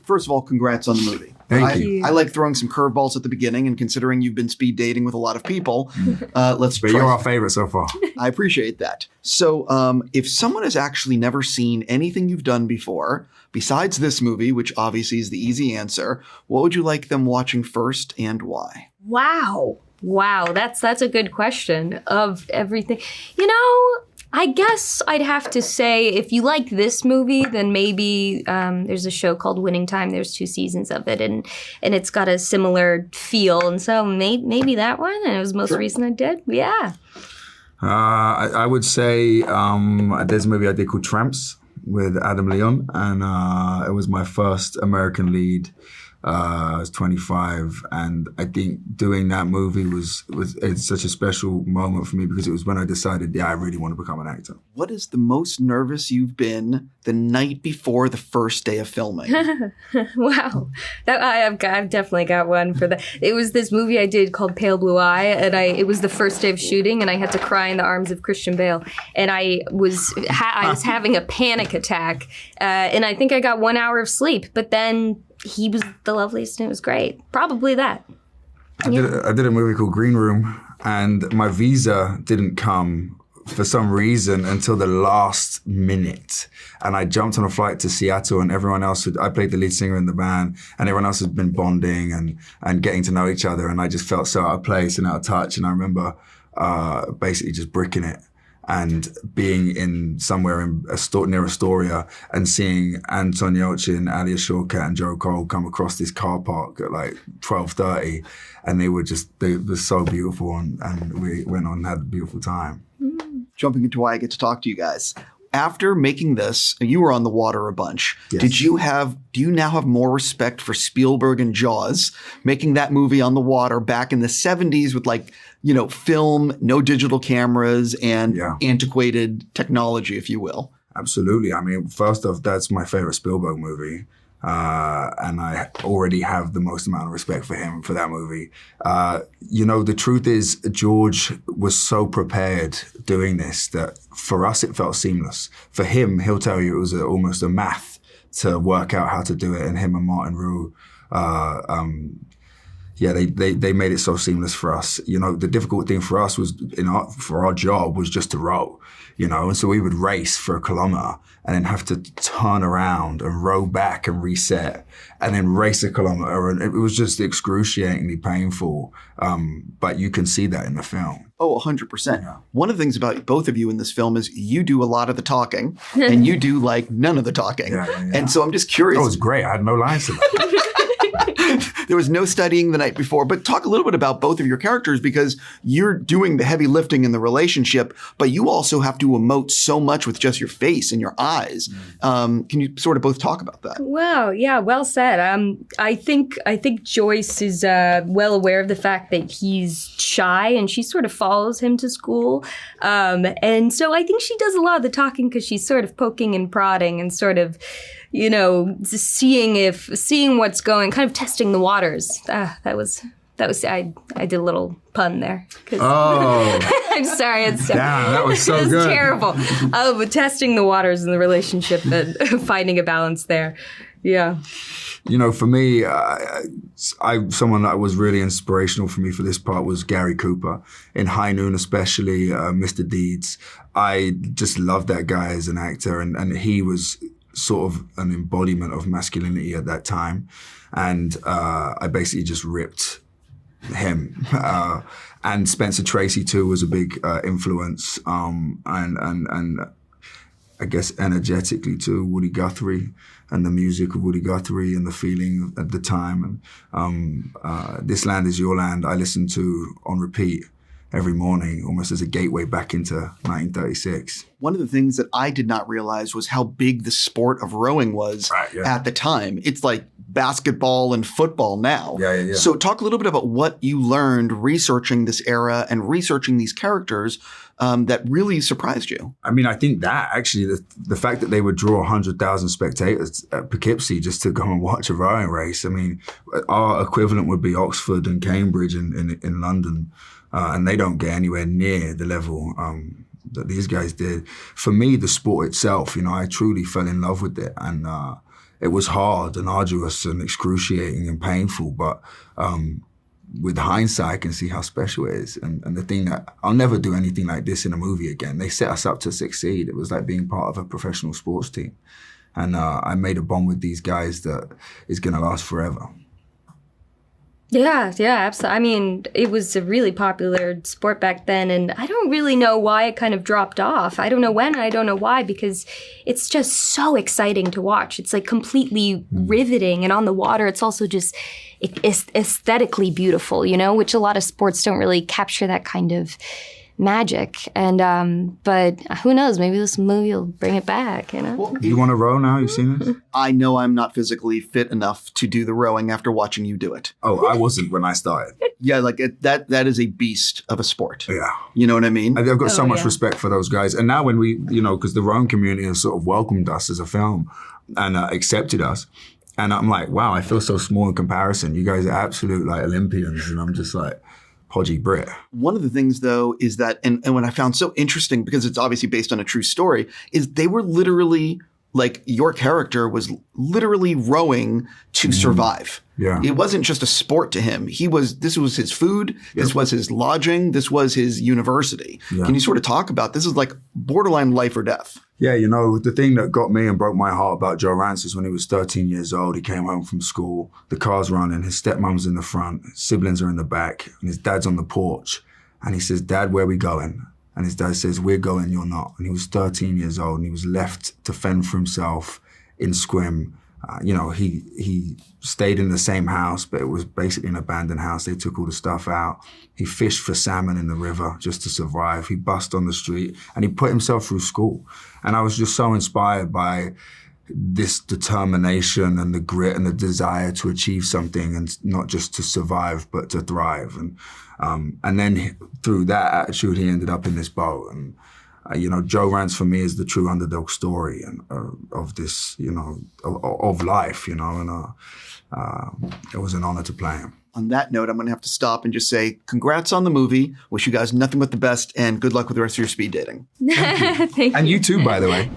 First of all, congrats on the movie. Thank you. I like throwing some curveballs at the beginning, and considering you've been speed dating with a lot of people, let's But you're our favorite so far. I appreciate that. So if someone has actually never seen anything you've done before, besides this movie, which obviously is the easy answer, what would you like them watching first and why? Wow, that's a good question of everything. I guess I'd have to say if you like this movie, then maybe there's a show called Winning Time. There's 2 seasons of it, and it's got a similar feel. And so maybe that one. And it was the most recent I did. Yeah. I would say there's a movie I did called Tramps with Adam Leon, and it was my first American lead. I was 25, and I think doing that movie it's such a special moment for me because it was when I decided, I really want to become an actor. What is the most nervous you've been the night before the first day of filming? Wow, I've definitely got one for that. It was this movie I did called Pale Blue Eye, and it was the first day of shooting, and I had to cry in the arms of Christian Bale, and I was having a panic attack, and I think I got 1 hour of sleep, but then he was the loveliest and it was great. Probably that. I did a movie called Green Room, and my visa didn't come for some reason until the last minute. And I jumped on a flight to Seattle, and everyone else I played the lead singer in the band, and everyone else had been bonding and getting to know each other. And I just felt so out of place and out of touch. And I remember basically just bricking it. And being in somewhere near Astoria and seeing Anton Yelchin, Alia Shawkat, and Joe Cole come across this car park at like 12:30, and they were so beautiful, and we went on and had a beautiful time. Jumping into why I get to talk to you guys. After making this, you were on the water a bunch. Yes. Do you now have more respect for Spielberg and Jaws, making that movie on the water back in the 70s with film, no digital cameras, and antiquated technology, if you will? Absolutely. I mean, first off, that's my favorite Spielberg movie. And I already have the most amount of respect for him for that movie. The truth is George was so prepared doing this that for us it felt seamless. For him, he'll tell you it was almost a math to work out how to do it. And him and Martin Rue, they made it so seamless for us. The difficult thing for us was for our job was just to row, and so we would race for a kilometer and then have to turn around and row back and reset and then race a kilometer. And it was just excruciatingly painful. But you can see that in the film. Oh, 100%. Yeah. One of the things about both of you in this film is you do a lot of the talking and you do none of the talking. Yeah. And so I'm just curious. That was great. I had no lines to that. There was no studying the night before, but talk a little bit about both of your characters because you're doing the heavy lifting in the relationship, but you also have to emote so much with just your face and your eyes. Can you sort of both talk about that? Wow. Yeah. Well said. I think Joyce is well aware of the fact that he's shy and she sort of follows him to school. And so I think she does a lot of the talking because she's sort of poking and prodding and sort of, seeing what's going, kind of testing the waters. That was. I did a little pun there. Oh, I'm sorry. It's damn, that was so good. Terrible. But testing the waters in the relationship and finding a balance there. Yeah. For me, someone that was really inspirational for me for this part was Gary Cooper. In High Noon especially, Mr. Deeds. I just loved that guy as an actor, and he was sort of an embodiment of masculinity at that time. And I basically just ripped him. And Spencer Tracy too was a big influence. And I guess energetically too, Woody Guthrie and the music of Woody Guthrie and the feeling at the time. And This Land Is Your Land, I listened to on repeat every morning, almost as a gateway back into 1936. One of the things that I did not realize was how big the sport of rowing was at the time. It's like basketball and football now. Yeah. So talk a little bit about what you learned researching this era and researching these characters that really surprised you. I mean, I think that actually the fact that they would draw 100,000 spectators at Poughkeepsie just to go and watch a rowing race. I mean, our equivalent would be Oxford and Cambridge in London. And they don't get anywhere near the level that these guys did. For me, the sport itself, you know, I truly fell in love with it, and it was hard and arduous and excruciating and painful, but with hindsight, I can see how special it is. And the thing that I'll never do anything like this in a movie again. They set us up to succeed. It was like being part of a professional sports team. And I made a bond with these guys that is going to last forever. Yeah, absolutely. I mean, it was a really popular sport back then, and I don't really know why it kind of dropped off. I don't know when, and I don't know why, because it's just so exciting to watch. It's like completely riveting, and on the water, it's also just aesthetically beautiful, you know, which a lot of sports don't really capture that kind of magic. And but who knows, maybe this movie will bring it back, you know. Well, You want to row now? You've seen this? I know I'm not physically fit enough to do the rowing after watching you do it. Oh, I wasn't when I started. Yeah, like that is a beast of a sport. Yeah. You know what I mean? I've got so much yeah. respect for those guys. And now when we, you know, because the rowing community has sort of welcomed us as a film and accepted us. And I'm like, wow, I feel so small in comparison. You guys are absolute like Olympians. And I'm just like, podgy Brit. One of the things, though, is that, and what I found so interesting, because it's obviously based on a true story, is they were literally, like, your character was literally rowing to survive. Yeah. It wasn't just a sport to him. This was his food. This was his lodging. This was his university. Yeah. Can you sort of talk about, this is like borderline life or death? Yeah, you know, the thing that got me and broke my heart about Joe Rantz is when he was 13 years old, he came home from school, the car's running, his stepmom's in the front, his siblings are in the back, and his dad's on the porch. And he says, "Dad, where are we going?" And his dad says, "We're going, you're not." And he was 13 years old, and he was left to fend for himself in Scrim. You know, he stayed in the same house, but it was basically an abandoned house. They took all the stuff out. He fished for salmon in the river just to survive. He bussed on the street, and he put himself through school. And I was just so inspired by this determination and the grit and the desire to achieve something, and not just to survive, but to thrive. And then through that attitude, he ended up in this boat. And you know, Joe Rantz for me is the true underdog story and of this, you know, of life, you know, and it was an honor to play him. On that note, I'm going to have to stop and just say congrats on the movie. Wish you guys nothing but the best, and good luck with the rest of your speed dating. Thank you. And you too, by the way.